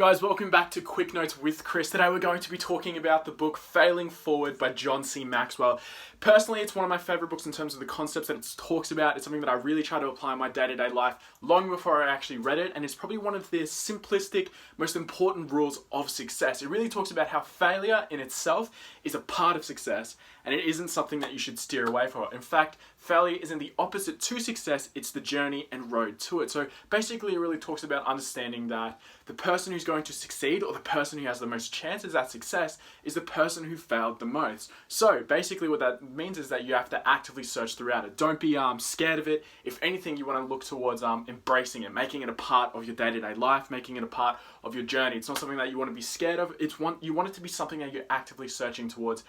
Guys, welcome back to Quick Notes with Chris. Today we're going to be talking about the book Failing Forward by John C. Maxwell. Personally, it's one of my favorite books in terms of the concepts that it talks about. It's something that I really try to apply in my day-to-day life long before I actually read it, and it's probably one of the simplistic, most important rules of success. It really talks about how failure in itself is a part of success, and it isn't something that you should steer away from. In fact, failure isn't the opposite to success, it's the journey and road to it. So basically it really talks about understanding that the person who's going to succeed, or the person who has the most chances at success, is the person who failed the most. So basically what that means is that you have to actively search throughout it. Don't be scared of it. If anything, you want to look towards embracing it, making it a part of your day-to-day life, making it a part of your journey. It's not something that you want to be scared of. You want it to be something that you're actively searching towards.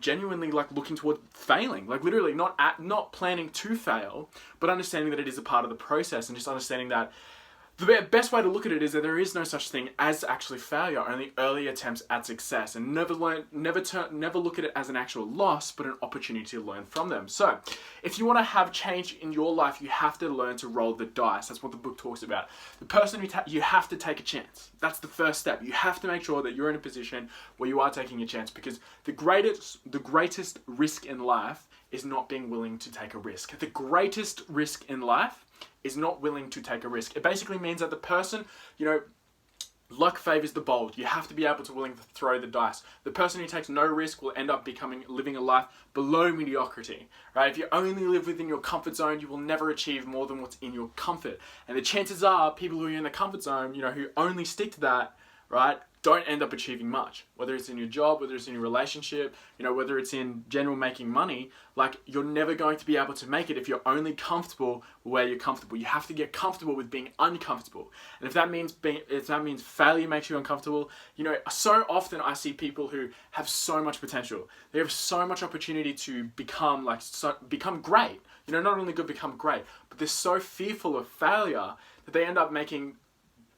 Genuinely like looking toward failing, like literally not planning to fail, but understanding that it is a part of the process, and just understanding that the best way to look at it is that there is no such thing as actually failure, only early attempts at success, and never look at it as an actual loss, but an opportunity to learn from them. So, if you want to have change in your life, you have to learn to roll the dice. That's what the book talks about. The person you have to take a chance. That's the first step. You have to make sure that you're in a position where you are taking a chance, because the greatest risk in life is not being willing to take a risk. The greatest risk in life is not willing to take a risk. It basically means that the person, luck favors the bold. You have to be able to willing to throw the dice. The person who takes no risk will end up living a life below mediocrity, right? If you only live within your comfort zone, you will never achieve more than what's in your comfort. And the chances are people who are in the comfort zone, who only stick to that, right, don't end up achieving much. Whether it's in your job, whether it's in your relationship, whether it's in general making money, like you're never going to be able to make it if you're only comfortable where you're comfortable. You have to get comfortable with being uncomfortable. And if that means failure makes you uncomfortable, so often I see people who have so much potential. They have so much opportunity to become great. Not only good, become great, but they're so fearful of failure that they end up making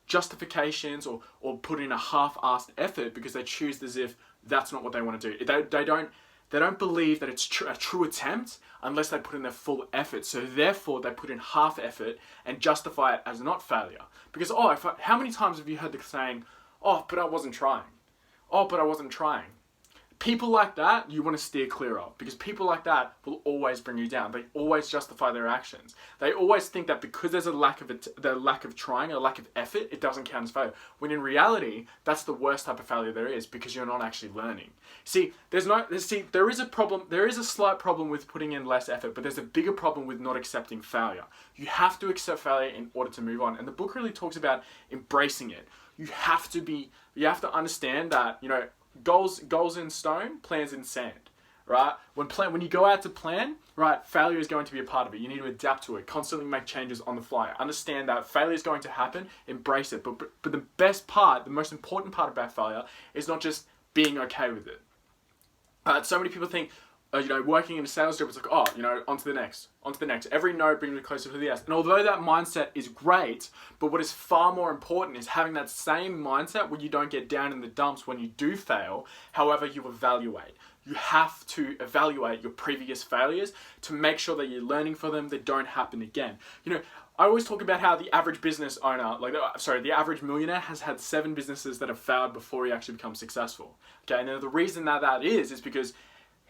justifications or put in a half-assed effort because they choose as if that's not what they want to do. They don't believe that it's a true attempt unless they put in their full effort. So therefore they put in half effort and justify it as not failure. Because how many times have you heard the saying, "Oh, but I wasn't trying. Oh, but I wasn't trying." People like that, you want to steer clear of, because people like that will always bring you down. They always justify their actions. They always think that because there's a lack of trying, a lack of effort, it doesn't count as failure. When in reality, that's the worst type of failure there is, because you're not actually learning. See, there is a problem. There is a slight problem with putting in less effort, but there's a bigger problem with not accepting failure. You have to accept failure in order to move on. And the book really talks about embracing it. You have to understand that, goals in stone, plans in sand, right? When you go out to plan, right, failure is going to be a part of it. You need to adapt to it, constantly make changes on the fly. Understand that failure is going to happen, embrace it. But the best part, the most important part about failure is not just being okay with it. So many people think, working in a sales job, it's like, on to the next. Every no brings me closer to the yes. And although that mindset is great, but what is far more important is having that same mindset where you don't get down in the dumps when you do fail. However, you evaluate. You have to evaluate your previous failures to make sure that you're learning from them, they don't happen again. I always talk about how the average business owner, the average millionaire has had 7 businesses that have failed before he actually becomes successful. Okay, and the reason that is because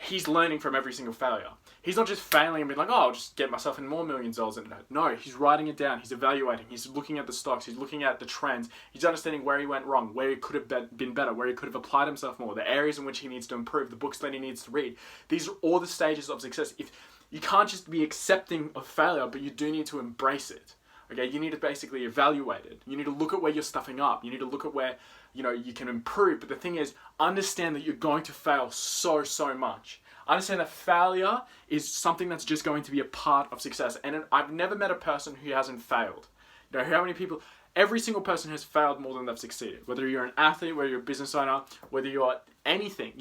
he's learning from every single failure. He's not just failing and being like, I'll just get myself in more millions of dollars. No, he's writing it down. He's evaluating. He's looking at the stocks. He's looking at the trends. He's understanding where he went wrong, where he could have been better, where he could have applied himself more, the areas in which he needs to improve, the books that he needs to read. These are all the stages of success. If you can't just be accepting of failure, but you do need to embrace it. Okay, you need to basically evaluate it. You need to look at where you're stuffing up. You need to look at where you can improve. But the thing is, understand that you're going to fail so much. Understand that failure is something that's just going to be a part of success. And I've never met a person who hasn't failed. How many people? Every single person has failed more than they've succeeded. Whether you're an athlete, whether you're a business owner, whether you're anything.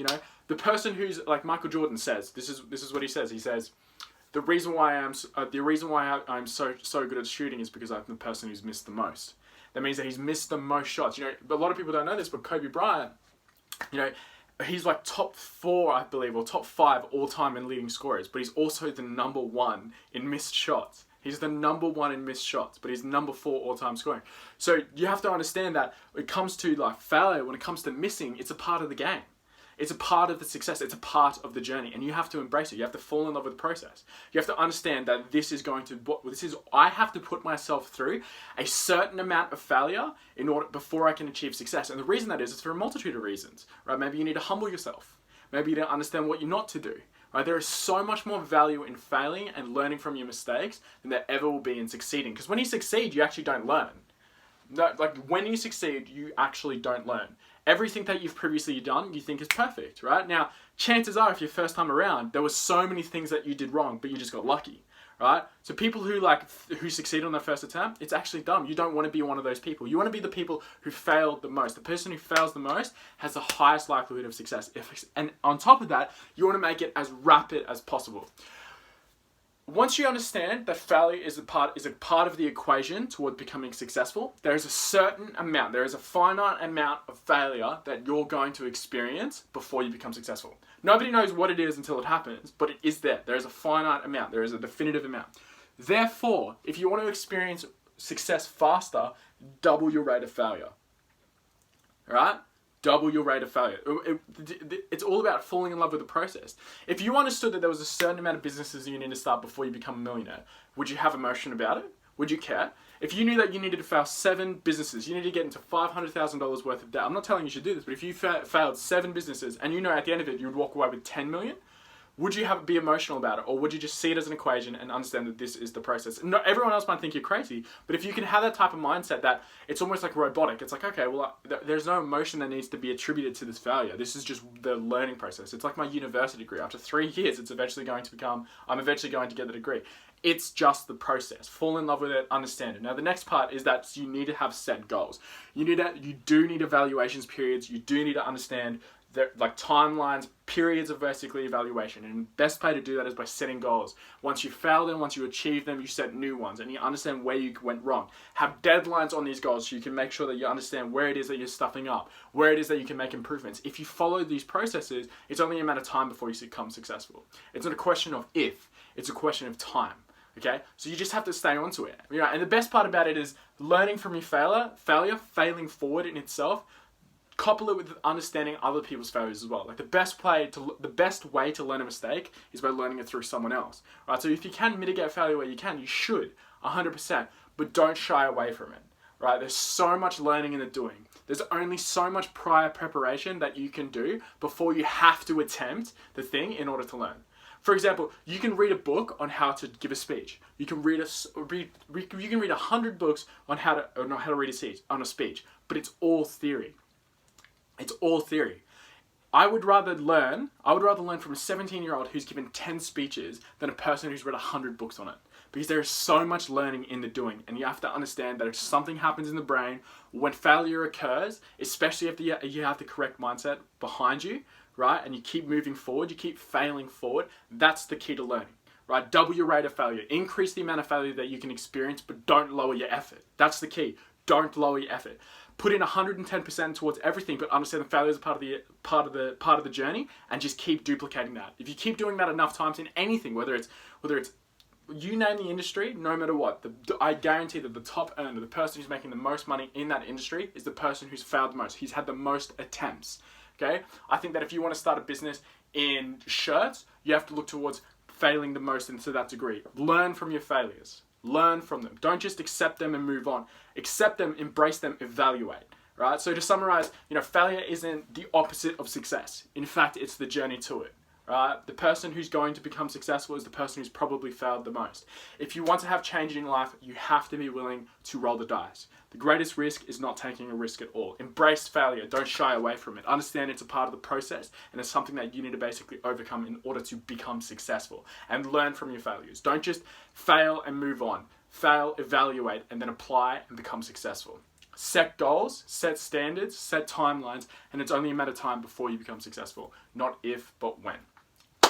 The person who's like Michael Jordan says. This is what he says. He says, the reason why I'm so good at shooting is because I'm the person who's missed the most. That means that he's missed the most shots. But a lot of people don't know this, but Kobe Bryant, he's like top 4, I believe, or top 5 all-time in leading scorers, but he's also the number 1 in missed shots. He's the number 1 in missed shots, but he's number 4 all-time scoring. So you have to understand that when it comes to like failure, when it comes to missing, it's a part of the game. It's a part of the success. It's a part of the journey, and you have to embrace it. You have to fall in love with the process. You have to understand that I have to put myself through a certain amount of failure before I can achieve success. And the reason that is for a multitude of reasons, right? Maybe you need to humble yourself. Maybe you don't understand what you're not to do, right? There is so much more value in failing and learning from your mistakes than there ever will be in succeeding. Because when you succeed, you actually don't learn. No, like when you succeed, you actually don't learn. Everything that you've previously done, you think is perfect, right? Now, chances are, if you're first time around, there were so many things that you did wrong, but you just got lucky, right? So people who succeed on their first attempt, it's actually dumb. You don't want to be one of those people. You want to be the people who failed the most. The person who fails the most has the highest likelihood of success. And on top of that, you want to make it as rapid as possible. Once you understand that failure is a part of the equation toward becoming successful, there is a finite amount of failure that you're going to experience before you become successful. Nobody knows what it is until it happens, but it is there. There is a finite amount. There is a definitive amount. Therefore, if you want to experience success faster, double your rate of failure. All right? Double your rate of failure. It's all about falling in love with the process. If you understood that there was a certain amount of businesses you need to start before you become a millionaire, would you have emotion about it? Would you care? If you knew that you needed to fail 7 businesses, you need to get into $500,000 worth of debt. I'm not telling you should do this, but if you failed 7 businesses and you know at the end of it you would walk away with 10 million, would you be emotional about it, or would you just see it as an equation and understand that this is the process? No, everyone else might think you're crazy, but if you can have that type of mindset that it's almost like robotic, it's like, okay, well, there's no emotion that needs to be attributed to this failure. This is just the learning process. It's like my university degree. After 3 years, I'm eventually going to get the degree. It's just the process. Fall in love with it, understand it. Now, the next part is that you need to have set goals. You do need evaluations periods. You do need to understand like timelines, periods of basically evaluation. And the best way to do that is by setting goals. Once you fail them, once you achieve them, you set new ones and you understand where you went wrong. Have deadlines on these goals so you can make sure that you understand where it is that you're stuffing up, where it is that you can make improvements. If you follow these processes, it's only a matter of time before you become successful. It's not a question of if, it's a question of time. Okay, so you just have to stay onto it. And the best part about it is learning from your failing forward in itself. Couple it with understanding other people's failures as well. Like the best way to learn a mistake is by learning it through someone else, right? So if you can mitigate failure where you can, you should, 100%, but don't shy away from it, right? There's so much learning in the doing. There's only so much prior preparation that you can do before you have to attempt the thing in order to learn. For example, you can read a book on how to give a speech. You can read 100 books on how to read a speech, but it's all theory. It's all theory. I would rather learn from a 17-year-old who's given 10 speeches than a person who's read 100 books on it. Because there is so much learning in the doing, and you have to understand that if something happens in the brain, when failure occurs, especially if you have the correct mindset behind you, right, and you keep moving forward, you keep failing forward, that's the key to learning. Right, double your rate of failure. Increase the amount of failure that you can experience, but don't lower your effort. That's the key. Don't lower your effort. Put in 110% towards everything, but understand that failure is a part of the journey, and just keep duplicating that. If you keep doing that enough times in anything, whether it's you name the industry, no matter what, I guarantee that the top earner, the person who's making the most money in that industry, is the person who's failed the most. He's had the most attempts. Okay, I think that if you want to start a business in shirts, you have to look towards failing the most, and to that degree, learn from your failures. Learn from them. Don't just accept them and move on. Accept them, embrace them, evaluate. Right? So to summarize, failure isn't the opposite of success. In fact, it's the journey to it. Right? The person who's going to become successful is the person who's probably failed the most. If you want to have change in life, you have to be willing to roll the dice. The greatest risk is not taking a risk at all. Embrace failure. Don't shy away from it. Understand it's a part of the process, and it's something that you need to basically overcome in order to become successful. And learn from your failures. Don't just fail and move on. Fail, evaluate, and then apply and become successful. Set goals, set standards, set timelines, and it's only a matter of time before you become successful. Not if, but when.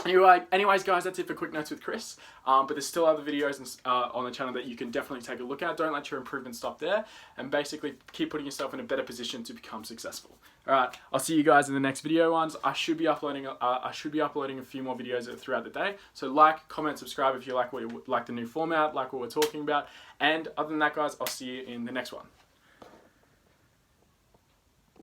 Anyways, guys, that's it for Quick Notes with Chris. But there's still other videos on the channel that you can definitely take a look at. Don't let your improvement stop there, and basically keep putting yourself in a better position to become successful. All right, I'll see you guys in the next video ones. I should be uploading a few more videos throughout the day. So like, comment, subscribe if you like the new format, like what we're talking about. And other than that, guys, I'll see you in the next one.